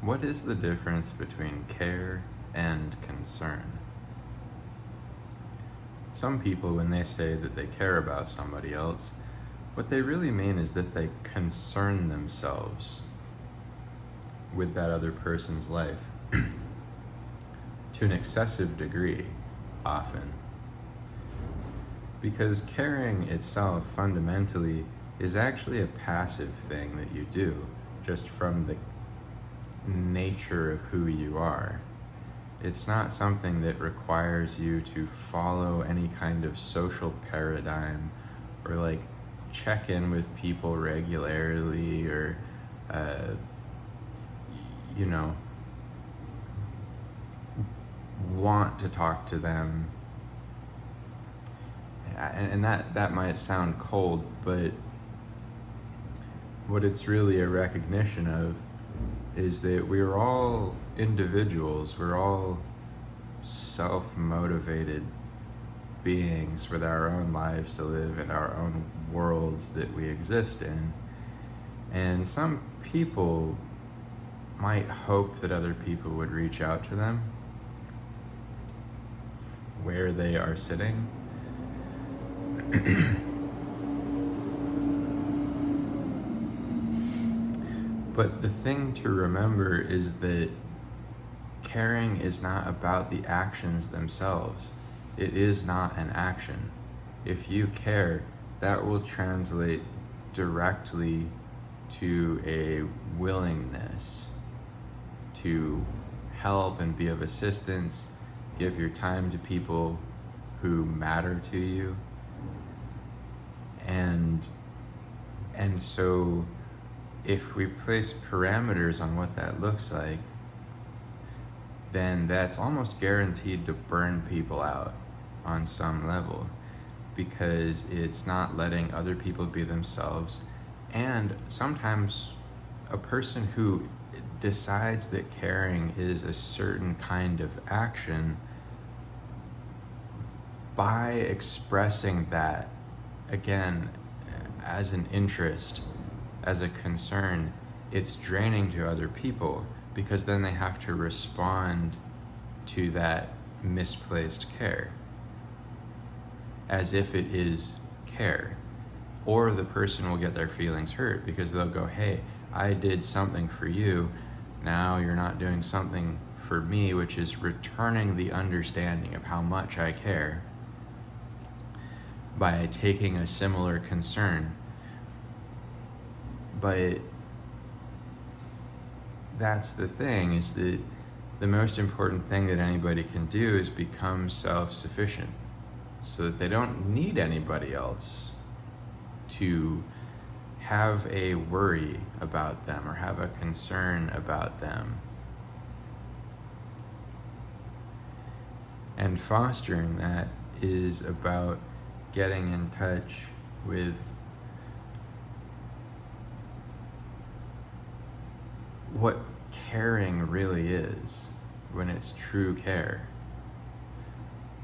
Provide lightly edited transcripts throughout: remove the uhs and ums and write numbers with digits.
What is the difference between care and concern? Some people, when they say that they care about somebody else, what they really mean is that they concern themselves with that other person's life to an excessive degree, often. Because caring itself fundamentally is actually a passive thing that you do, just from the nature of who you are. It's not something that requires you to follow any kind of social paradigm or like check in with people regularly or want to talk to them. And that might sound cold, but what it's really a recognition of is that we're all individuals, we're all self-motivated beings with our own lives to live in our own worlds that we exist in. And some people might hope that other people would reach out to them where they are sitting. But the thing to remember is that caring is not about the actions themselves. It is not an action. If you care, that will translate directly to a willingness to help and be of assistance, give your time to people who matter to you. And so if we place parameters on what that looks like, then that's almost guaranteed to burn people out on some level, because it's not letting other people be themselves. And sometimes a person who decides that caring is a certain kind of action, by expressing that, again, as an interest, as a concern, it's draining to other people, because then they have to respond to that misplaced care as if it is care. Or the person will get their feelings hurt because they'll go, hey, I did something for you, now you're not doing something for me, which is returning the understanding of how much I care by taking a similar concern. But that's the thing, is that the most important thing that anybody can do is become self-sufficient, so that they don't need anybody else to have a worry about them or have a concern about them. And fostering that is about getting in touch with what caring really is when it's true care,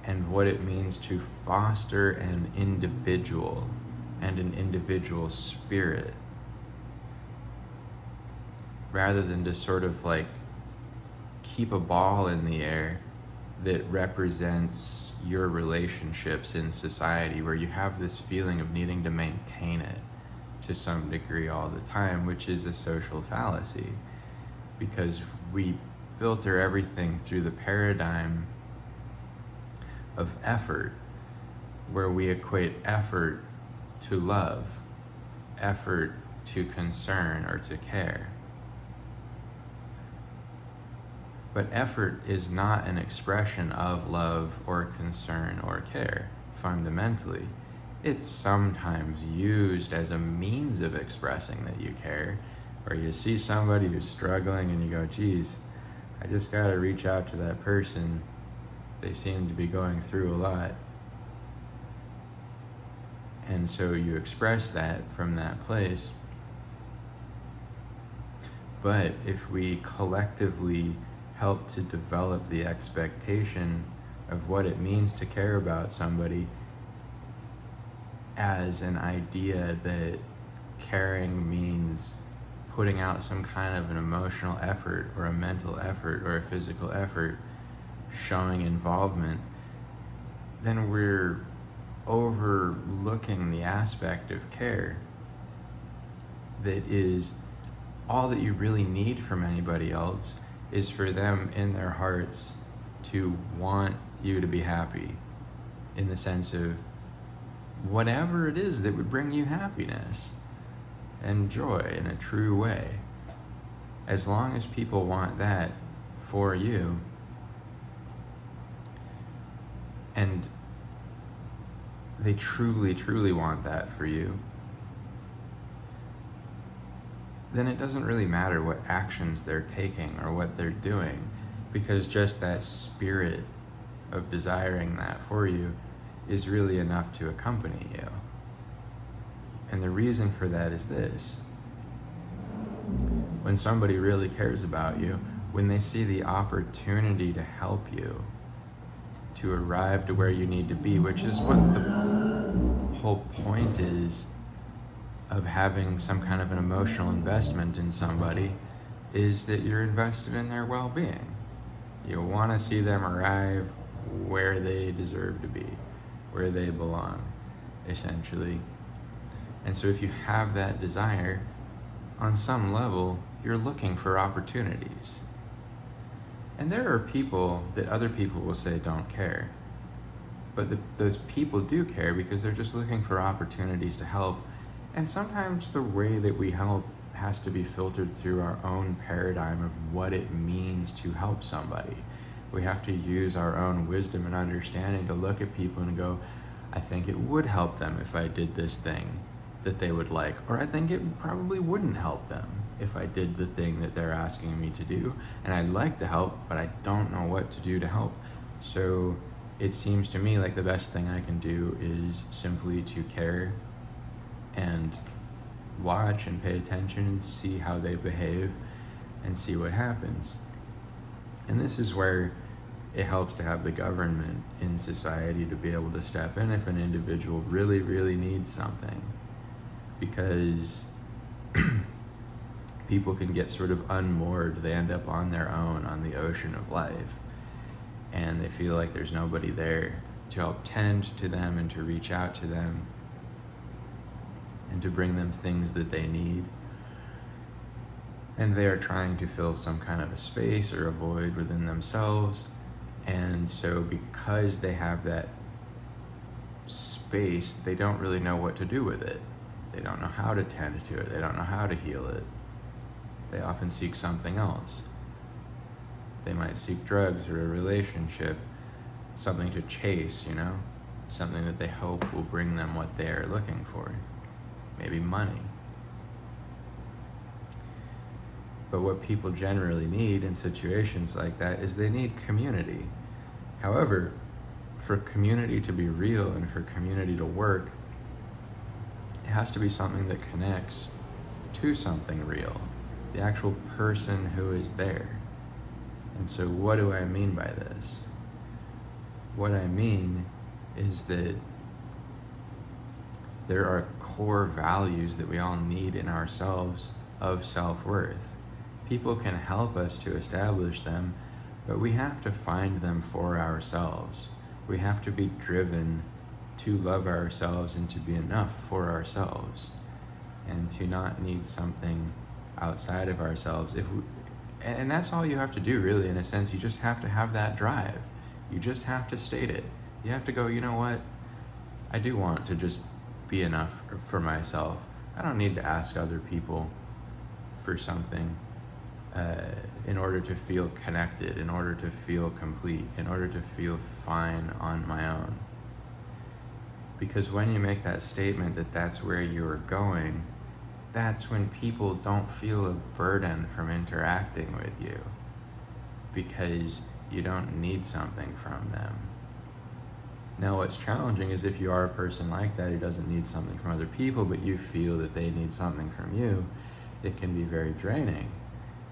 and what it means to foster an individual and an individual spirit, rather than to sort of like keep a ball in the air that represents your relationships in society, where you have this feeling of needing to maintain it to some degree all the time, which is a social fallacy, because we filter everything through the paradigm of effort, where we equate effort to love, effort to concern or to care. But effort is not an expression of love or concern or care, fundamentally. It's sometimes used as a means of expressing that you care, or you see somebody who's struggling and you go, geez, I just gotta reach out to that person. They seem to be going through a lot. And so you express that from that place. But if we collectively help to develop the expectation of what it means to care about somebody as an idea that caring means putting out some kind of an emotional effort or a mental effort or a physical effort, showing involvement, then we're overlooking the aspect of care that is all that you really need from anybody else is for them in their hearts to want you to be happy, in the sense of whatever it is that would bring you happiness and joy in a true way. As long as people want that for you, and they truly, truly want that for you, then it doesn't really matter what actions they're taking or what they're doing, because just that spirit of desiring that for you is really enough to accompany you. And the reason for that is this: when somebody really cares about you, when they see the opportunity to help you to arrive to where you need to be, which is what the whole point is of having some kind of an emotional investment in somebody, is that you're invested in their well-being. You want to see them arrive where they deserve to be, where they belong, essentially. And so if you have that desire, on some level, you're looking for opportunities. And there are people that other people will say don't care. But those people do care because they're just looking for opportunities to help. And sometimes the way that we help has to be filtered through our own paradigm of what it means to help somebody. We have to use our own wisdom and understanding to look at people and go, I think it would help them if I did this thing that they would like, or I think it probably wouldn't help them if I did the thing that they're asking me to do. And I'd like to help, but I don't know what to do to help. So it seems to me like the best thing I can do is simply to care and watch and pay attention and see how they behave and see what happens. And this is where it helps to have the government in society to be able to step in if an individual really, really needs something. Because people can get sort of unmoored. They end up on their own on the ocean of life. And they feel like there's nobody there to help tend to them and to reach out to them and to bring them things that they need. And they are trying to fill some kind of a space or a void within themselves. And so because they have that space, they don't really know what to do with it. They don't know how to tend to it. They don't know how to heal it. They often seek something else. They might seek drugs or a relationship, something to chase, something that they hope will bring them what they are looking for. Maybe money. But what people generally need in situations like that is they need community. However, for community to be real and for community to work, it has to be something that connects to something real, the actual person who is there. And so what do I mean by this? What I mean is that there are core values that we all need in ourselves of self-worth. People can help us to establish them, but we have to find them for ourselves. We have to be driven to love ourselves and to be enough for ourselves, and to not need something outside of ourselves. And that's all you have to do, really, in a sense. You just have to have that drive. You just have to state it. You have to go, you know what? I do want to just be enough for myself. I don't need to ask other people for something in order to feel connected, in order to feel complete, in order to feel fine on my own. Because when you make that statement that that's where you're going, that's when people don't feel a burden from interacting with you, because you don't need something from them. Now, what's challenging is if you are a person like that who doesn't need something from other people, but you feel that they need something from you, it can be very draining,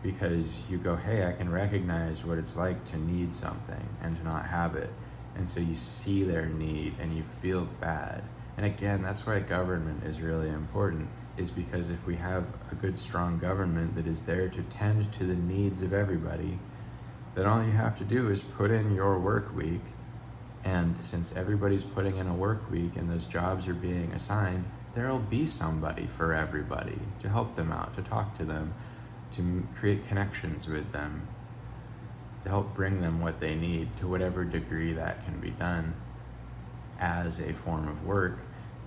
because you go, hey, I can recognize what it's like to need something and to not have it. And so you see their need and you feel bad. And again, that's why government is really important. is because if we have a good, strong government that is there to tend to the needs of everybody, then all you have to do is put in your work week. And since everybody's putting in a work week and those jobs are being assigned, there'll be somebody for everybody to help them out, to talk to them, to create connections with them, to help bring them what they need to whatever degree that can be done as a form of work.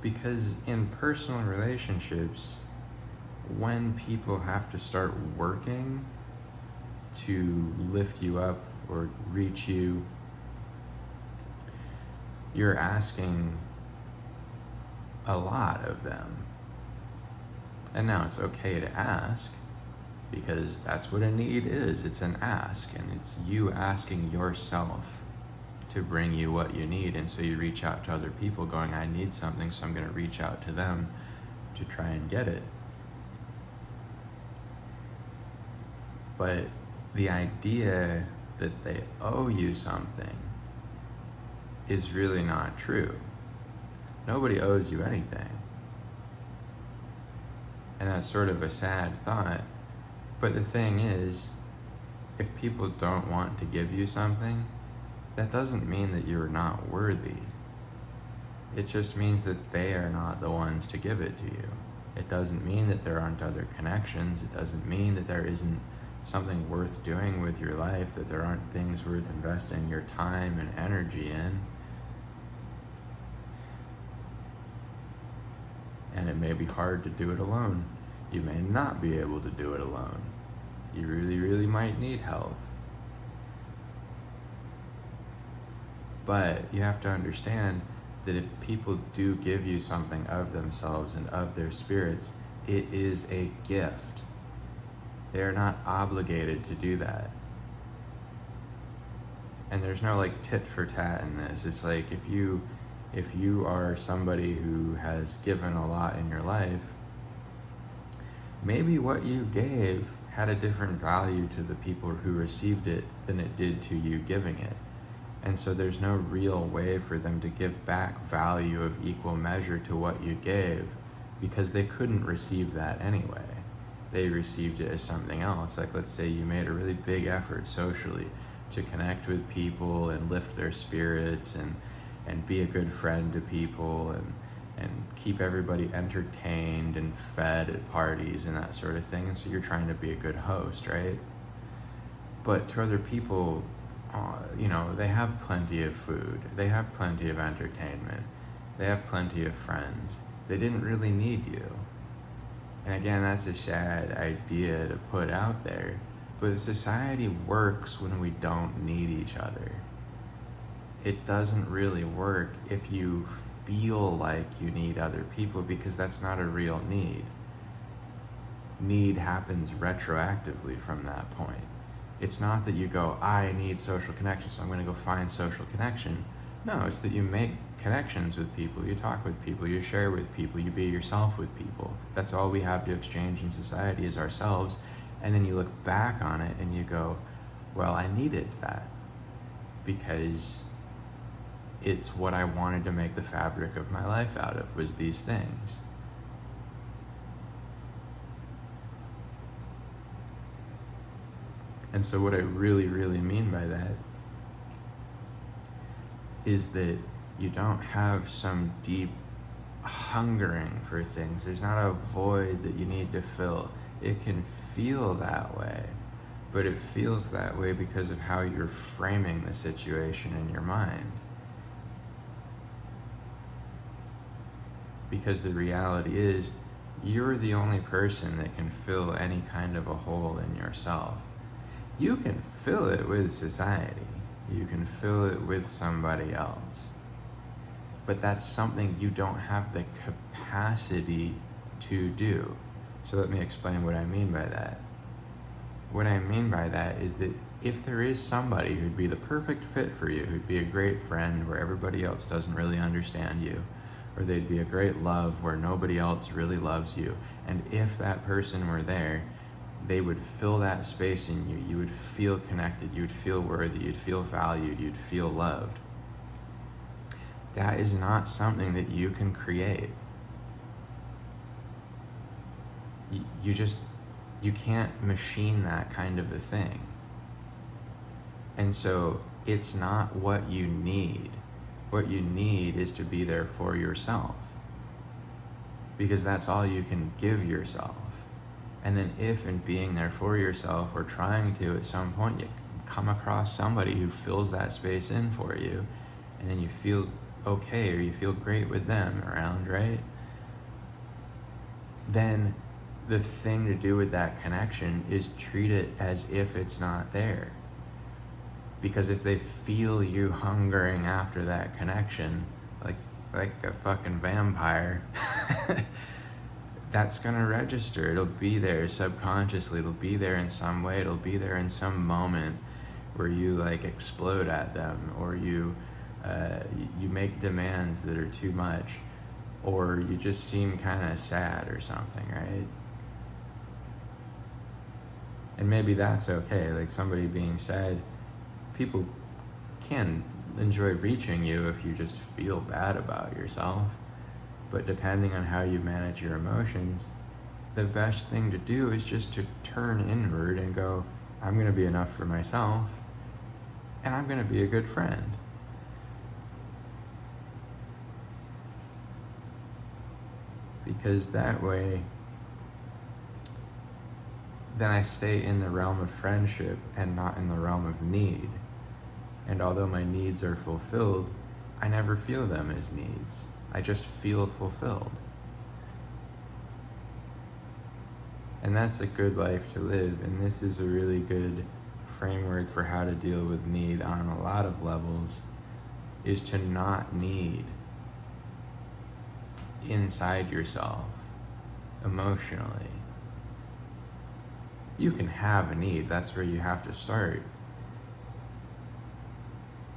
Because in personal relationships, when people have to start working to lift you up or reach you, you're asking a lot of them. And now it's okay to ask, because that's what a need is. It's an ask, and it's you asking yourself to bring you what you need. And so you reach out to other people going, I need something, so I'm going to reach out to them to try and get it. But the idea that they owe you something is really not true. Nobody owes you anything. And that's sort of a sad thought. But the thing is, if people don't want to give you something, that doesn't mean that you're not worthy. It just means that they are not the ones to give it to you. It doesn't mean that there aren't other connections. It doesn't mean that there isn't something worth doing with your life, that there aren't things worth investing your time and energy in. And it may be hard to do it alone. You may not be able to do it alone. You really, really might need help. But you have to understand that if people do give you something of themselves and of their spirits, it is a gift. They are not obligated to do that. And there's no like tit for tat in this. It's like if you are somebody who has given a lot in your life, maybe what you gave had a different value to the people who received it than it did to you giving it. And so there's no real way for them to give back value of equal measure to what you gave, because they couldn't receive that anyway. They received it as something else. Like, let's say you made a really big effort socially to connect with people and lift their spirits and be a good friend to people and keep everybody entertained and fed at parties and that sort of thing. And so you're trying to be a good host, right? But to other people, they have plenty of food, they have plenty of entertainment, they have plenty of friends. They didn't really need you. And again, that's a sad idea to put out there, but society works when we don't need each other. It doesn't really work if you feel like you need other people, because that's not a real need. Need happens retroactively from that point. It's not that you go, I need social connection, so I'm going to go find social connection. No, it's that you make connections with people, you talk with people, you share with people, you be yourself with people. That's all we have to exchange in society is ourselves. And then you look back on it and you go, well, I needed that because it's what I wanted to make the fabric of my life out of, was these things. And so what I really, really mean by that is that you don't have some deep hungering for things. There's not a void that you need to fill. It can feel that way, but it feels that way because of how you're framing the situation in your mind. Because the reality is, you're the only person that can fill any kind of a hole in yourself. You can fill it with society. You can fill it with somebody else. But that's something you don't have the capacity to do. So let me explain what I mean by that. What I mean by that is that if there is somebody who'd be the perfect fit for you, who'd be a great friend where everybody else doesn't really understand you, or they'd be a great love where nobody else really loves you, and if that person were there, they would fill that space in you. You would feel connected, you would feel worthy, you'd feel valued, you'd feel loved. That is not something that you can create. you can't machine that kind of a thing. And so it's not what you need. What you need is to be there for yourself, because that's all you can give yourself. And then if in being there for yourself, or trying to, at some point you come across somebody who fills that space in for you, and then you feel okay, or you feel great with them around, right? Then the thing to do with that connection is treat it as if it's not there. Because if they feel you hungering after that connection, like a fucking vampire, that's gonna register. It'll be there subconsciously. It'll be there in some way. It'll be there in some moment where you like explode at them, or you make demands that are too much, or you just seem kind of sad or something, right? And maybe that's okay. Like, somebody being sad, people can enjoy reaching you if you just feel bad about yourself. But depending on how you manage your emotions, the best thing to do is just to turn inward and go, I'm going to be enough for myself, and I'm going to be a good friend. Because that way, then I stay in the realm of friendship and not in the realm of need. And although my needs are fulfilled, I never feel them as needs. I just feel fulfilled. And that's a good life to live. And this is a really good framework for how to deal with need on a lot of levels, is to not need inside yourself emotionally. You can have a need, that's where you have to start.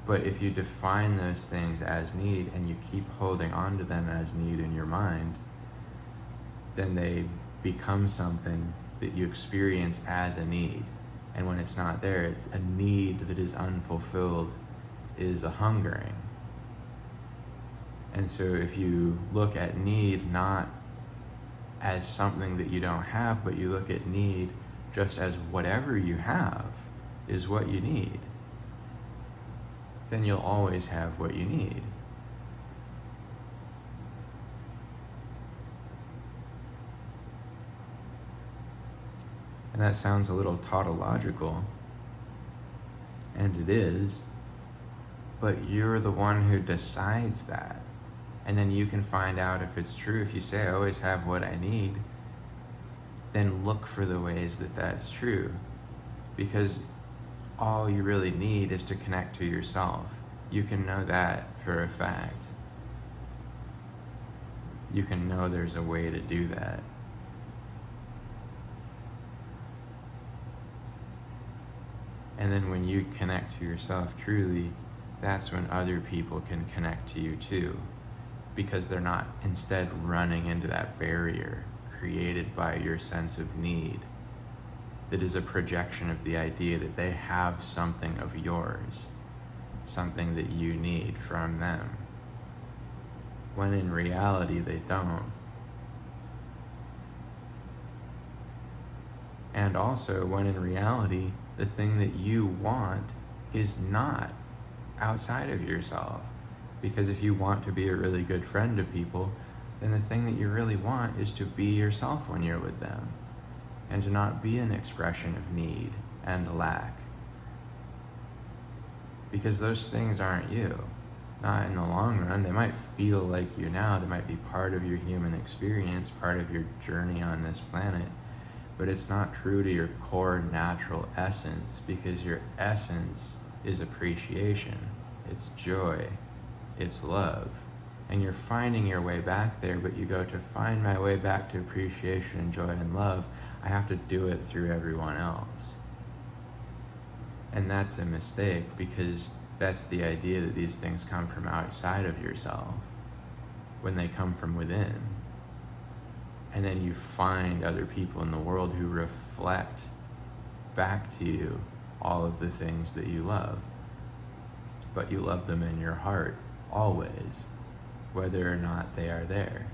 But if you define those things as need and you keep holding on to them as need in your mind, then they become something that you experience as a need. And when it's not there, it's a need that is unfulfilled, is a hungering. And so if you look at need not as something that you don't have, but you look at need just as whatever you have is what you need, then you'll always have what you need. And that sounds a little tautological, and it is, but you're the one who decides that. And then you can find out if it's true. If you say, I always have what I need, then look for the ways that that's true. Because all you really need is to connect to yourself. You can know that for a fact. You can know there's a way to do that. And then when you connect to yourself truly, that's when other people can connect to you too. Because they're not instead running into that barrier created by your sense of need, that is a projection of the idea that they have something of yours, something that you need from them, when in reality they don't. And also when in reality the thing that you want is not outside of yourself. Because if you want to be a really good friend to people, then the thing that you really want is to be yourself when you're with them, and to not be an expression of need and lack. Because those things aren't you. Not in the long run. They might feel like you now, they might be part of your human experience, part of your journey on this planet, but it's not true to your core natural essence, because your essence is appreciation, it's joy, it's love. And you're finding your way back there, but you go, to find my way back to appreciation and joy and love, I have to do it through everyone else. And that's a mistake, because that's the idea that these things come from outside of yourself, when they come from within. And then you find other people in the world who reflect back to you all of the things that you love. But you love them in your heart, always, whether or not they are there.